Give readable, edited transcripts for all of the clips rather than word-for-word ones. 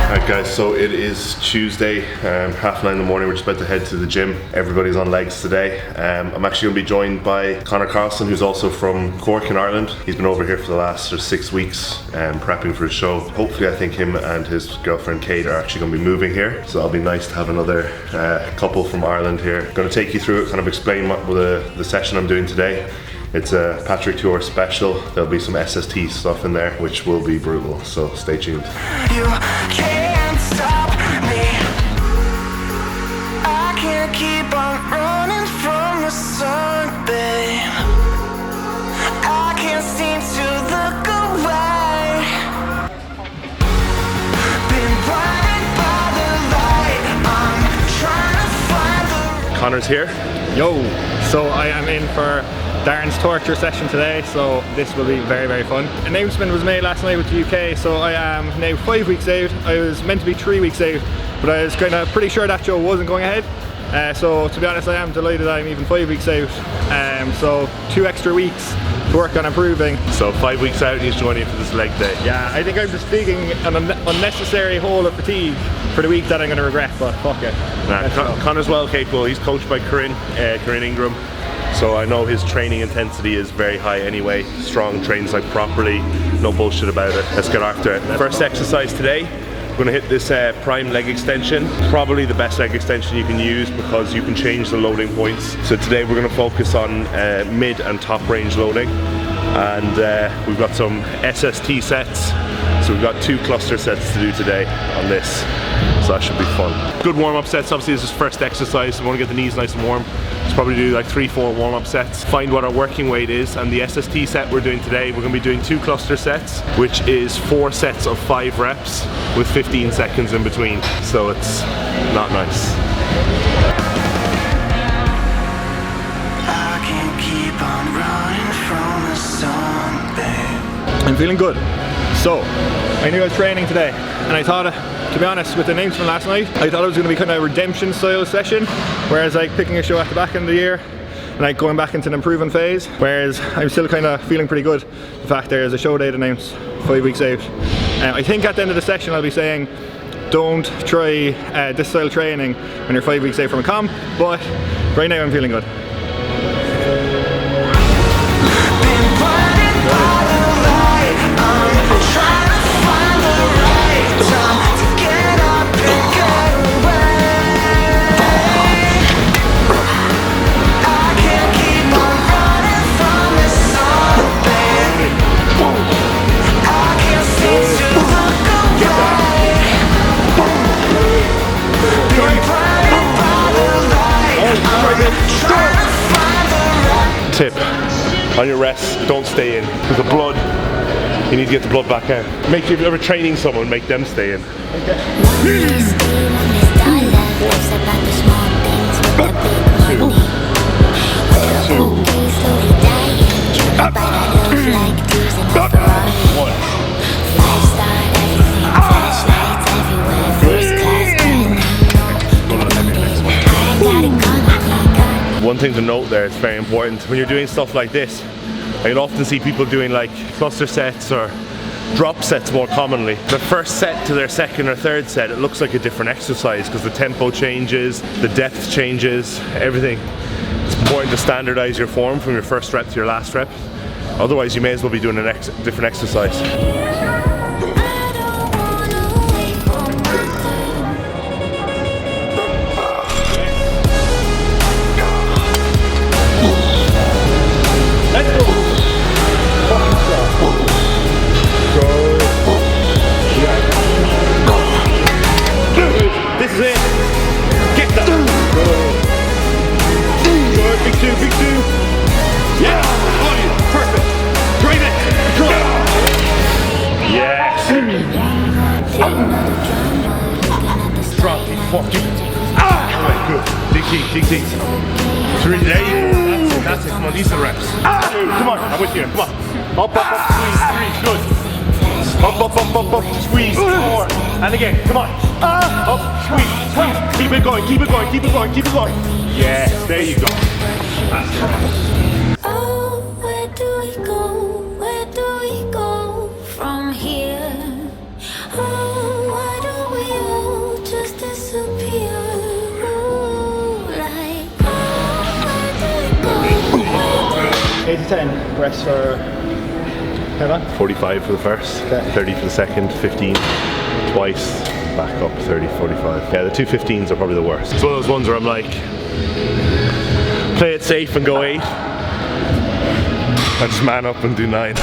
Alright guys, so it is Tuesday, 9:30 in the morning. We're just about to head to the gym. Everybody's on legs today. I'm actually going to be joined by Conor Carlson, who's also from Cork in Ireland. He's been over here for the last 6 weeks prepping for his show. Hopefully I think him and his girlfriend Kate are actually going to be moving here, so that'll be nice to have another couple from Ireland here. Going to take you through it, kind of explain what the session I'm doing today. It's a Patrick Tour special. There'll be some SST stuff in there, which will be brutal, so stay tuned. You can't stop me. I can't keep on running from the sun, babe. I can't seem to look away. Been blinded by the light. I'm trying to find the... Conor's here. Yo, so I am in for Darren's torture session today, so this will be very, very fun. An announcement was made last night with the UK, so I am now 5 weeks out. I was meant to be 3 weeks out, but I was kind of pretty sure that show wasn't going ahead. So to be honest, I am delighted I'm even 5 weeks out. So 2 extra weeks to work on improving. So 5 weeks out and he's joining you for this leg day. Yeah, I think I'm just digging an unnecessary hole of fatigue for the week that I'm going to regret, but fuck it. Nah, Conor's well capable. He's coached by Corinne Ingram. So I know his training intensity is very high anyway. Strong, trains like properly, no bullshit about it. Let's get after it. First exercise today, we're gonna hit this prime leg extension. Probably the best leg extension you can use because you can change the loading points. So today we're gonna focus on mid and top range loading. And we've got some SST sets. So we've got 2 cluster sets to do today on this. So that should be fun. Good warm-up sets. Obviously this is first exercise, so we want to get the knees nice and warm. Let's probably do like 3-4 warm-up sets. Find what our working weight is, and the SST set we're doing today, we're going to be doing 2 cluster sets, which is 4 sets of 5 reps with 15 seconds in between. So it's not nice. I can't keep on running from the sun, babe. I'm feeling good. So, I knew I was training today, and I thought, to be honest, with the announcement last night, I thought it was going to be kind of a redemption style session, whereas like picking a show at the back end of the year, and like going back into an improving phase, whereas I'm still kind of feeling pretty good. The fact there's a show date announced 5 weeks out. I think at the end of the session I'll be saying, don't try this style of training when you're 5 weeks out from a comp, but right now I'm feeling good. Tip, on your rest, don't stay in. With the blood, you need to get the blood back out. If you're ever training someone, make them stay in. One thing to note there, it's very important, when you're doing stuff like this, I'd often see people doing like cluster sets or drop sets more commonly. The first set to their second or third set, it looks like a different exercise because the tempo changes, the depth changes, everything. It's important to standardize your form from your first rep to your last rep. Otherwise you may as well be doing a different exercise. Dig deep. 3, there you go. That's it. Come on, these are the reps. 2, come on, I'm with you. Come on. Up, squeeze. 3, good. Up, squeeze. 4. And again, come on. Up, squeeze. Keep it going. Yes, there you go. That's it. Oh, where do we go from here? Oh, why do we 8 to 10 reps for how long? 45 for the first, Okay. 30 for the second, 15 twice, back up 30, 45. Yeah, the 215s are probably the worst. It's one of those ones where I'm like, play it safe and go 8. I just man up and do 9.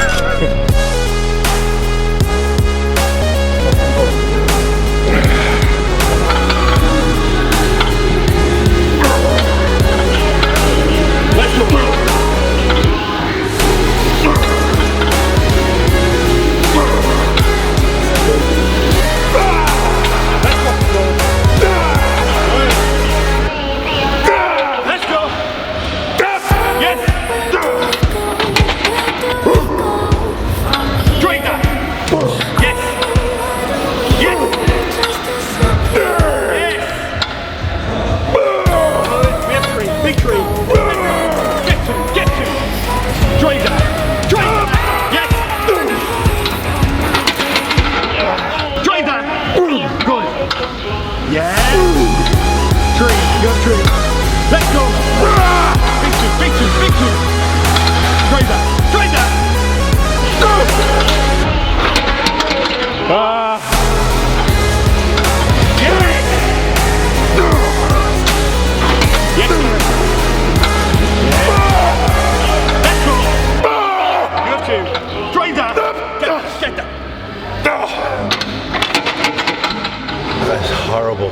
That's horrible.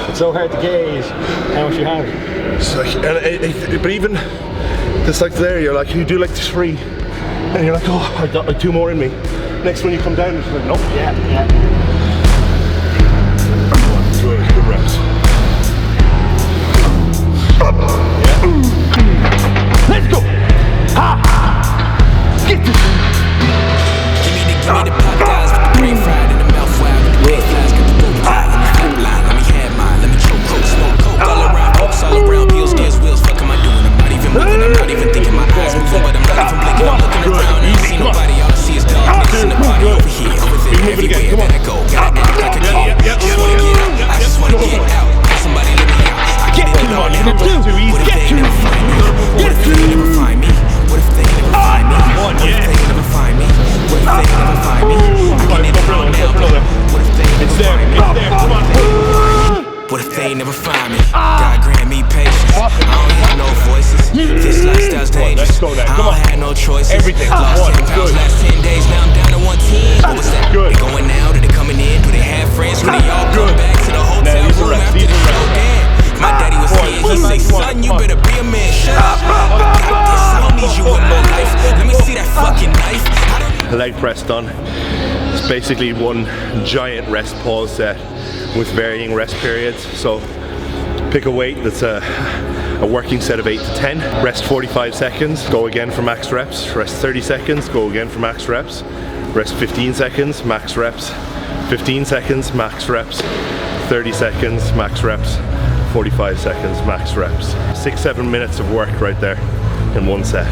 It's so hard to gauge how much you have. It's like, but even this like there, you're like, you do like 3, and you're like, oh, I got like 2 more in me. Next when you come down, it's like, nope. Yeah. Good reps. Let's go! Ha! Get this! Give me the pop guys with the brain fried and the mouth wide with the big flies. Got the dope tied and the flip line. Let me have mine. Let me choke, coke, smoke, coke. All around, pokes all around. Pills, gears, wheels. Fuck am I doing? I'm not even moving. I'm not even thinking. My eyes moving, but I'm not even blinking. I'm looking around. I ain't see nobody. All I see is dog niggas in the party over here, over there, everywhere that I go. Gotta act like a kid. Just wanna get out. I just wanna get out. Somebody let me out. I get it on. What if they never find me? What if they never find me? What if they never find me? What if they never find me? What if they never find me? I get it on now. What if they never find me? What if they never find me? God grant me patience. I don't have no voices. This lifestyle's dangerous. I don't have no choices. Lost 10 pounds last 10 days. Now I'm down to 110. What was that? They going out? Are they coming in? Do they have friends? When they all come back to the hotel room after the show? Damn. My daddy was here. He say, son, you better be a man. Shut up. I got this. I don't need you in my life. Let me see that fucking knife. Leg press done. It's basically one giant rest pause set with varying rest periods. So pick a weight that's a working set of 8 to 10. Rest 45 seconds, go again for max reps. Rest 30 seconds, go again for max reps. Rest 15 seconds, max reps. 15 seconds, max reps. 30 seconds, max reps. 45 seconds, max reps. 6-7 minutes of work right there in one set.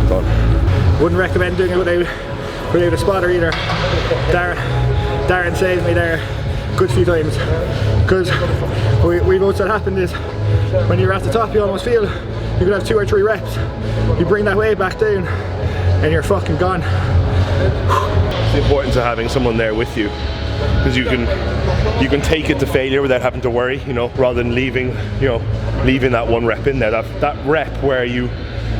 Done. Wouldn't recommend doing it without a spotter either. Darren saved me there a good few times. Because we both said happened is when you're at the top you almost feel you could have 2 or 3 reps. You bring that weight back down and you're fucking gone. It's the importance of having someone there with you, because you can take it to failure without having to worry, you know, rather than leaving that 1 rep in there. That rep where you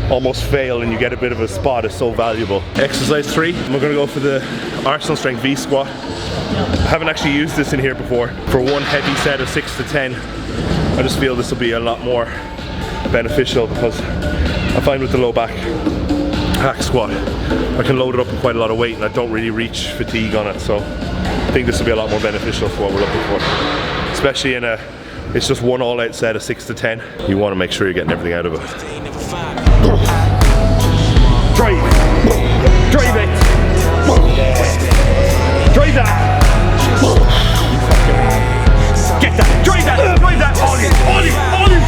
almost fail and you get a bit of a spot is so valuable. Exercise 3, we're going to go for the Arsenal Strength V squat. I haven't actually used this in here before. For one heavy set of 6 to 10, I just feel this will be a lot more beneficial, because I find with the low back hack squat I can load it up with quite a lot of weight and I don't really reach fatigue on it. So I think this will be a lot more beneficial for what we're looking for, especially in it's just one all-out set of 6 to 10. You want to make sure you're getting everything out of it. Drive it! Drive it! Drive that! Get that! Drive that! Drive that! All in! All in! All in!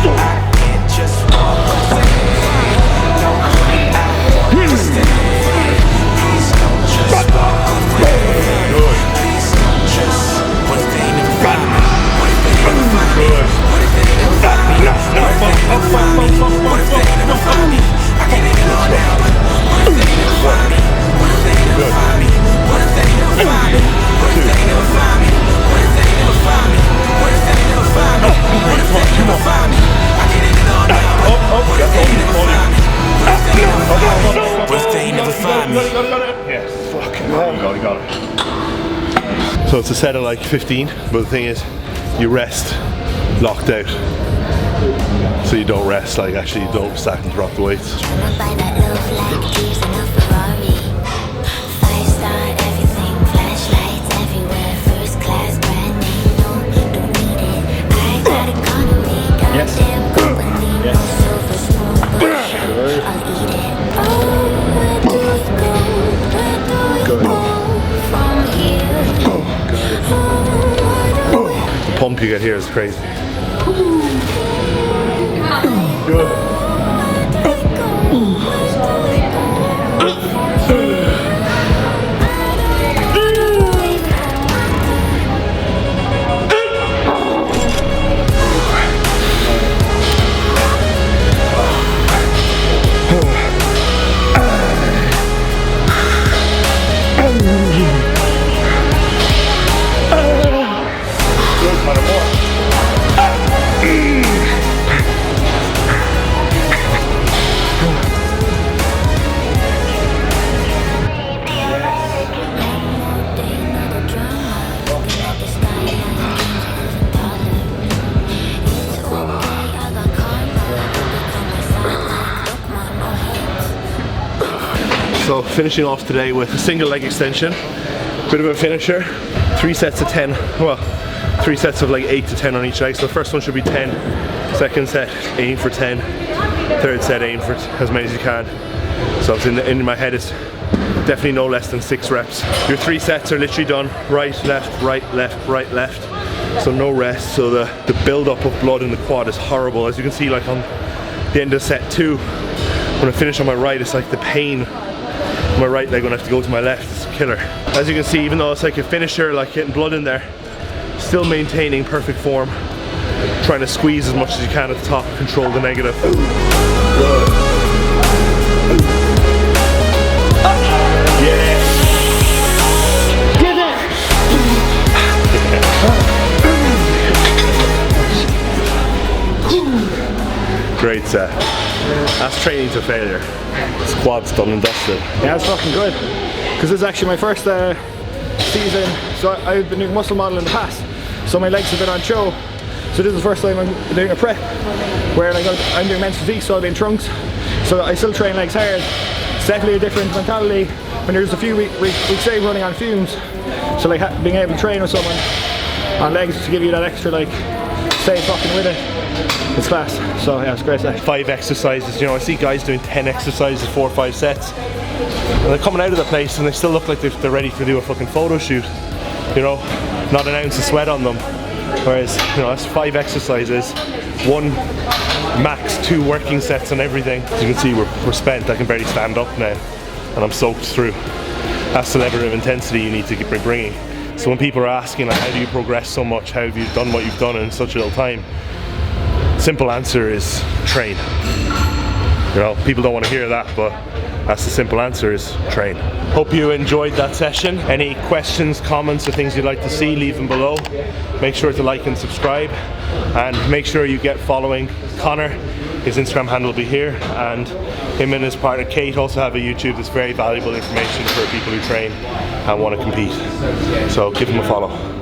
Yes. Fucking hell. You got it. So it's a set of like 15, but the thing is, you rest locked out. So you don't rest, like actually you don't stack and drop the weights. Yes. The pump you get here is crazy. So finishing off today with a single leg extension, bit of a finisher, 3 sets of 10, well 3 sets of like 8 to 10 on each leg. So the first one should be 10, second set aim for 10, third set aim for as many as you can. So it's in my head it's definitely no less than 6 reps. Your 3 sets are literally done right, left, right, left, right, left. So no rest, so the build up of blood in the quad is horrible. As you can see, like on the end of set 2, when I finish on my right, it's like the pain on my right leg when I have to go to my left, it's a killer. As you can see, even though it's like a finisher, like getting blood in there, still maintaining perfect form, trying to squeeze as much as you can at the top, control the negative. Great set. That's training to failure. Squad's done and dusted. Yeah, it's fucking good. Because this is actually my first season. So I've been doing muscle model in the past. So my legs have been on show. So this is the first time I'm doing a prep where like I'm doing men's physique, so I'll be in trunks. So I still train legs hard. It's definitely a different mentality when there's a few weeks say running on fumes. So like being able to train with someone on legs to give you that extra like stay fucking with it. It's class. So yeah, it's great. 5 exercises, you know, I see guys doing 10 exercises, 4 or 5 sets. And they're coming out of the place and they still look like they're ready to do a fucking photo shoot. You know, not an ounce of sweat on them. Whereas, you know, that's 5 exercises, 1 max 2 working sets and everything. As you can see, we're spent. I can barely stand up now and I'm soaked through. That's the level of intensity you need to keep bringing. So when people are asking like, how do you progress so much, how have you done what you've done in such a little time, simple answer is train. You know, people don't want to hear that, but that's the simple answer, is train. Hope you enjoyed that session. Any questions, comments, or things you'd like to see, leave them below. Make sure to like and subscribe, and make sure you get following Conor. His Instagram handle will be here, and him and his partner Kate also have a YouTube that's very valuable information for people who train and want to compete. So give him a follow.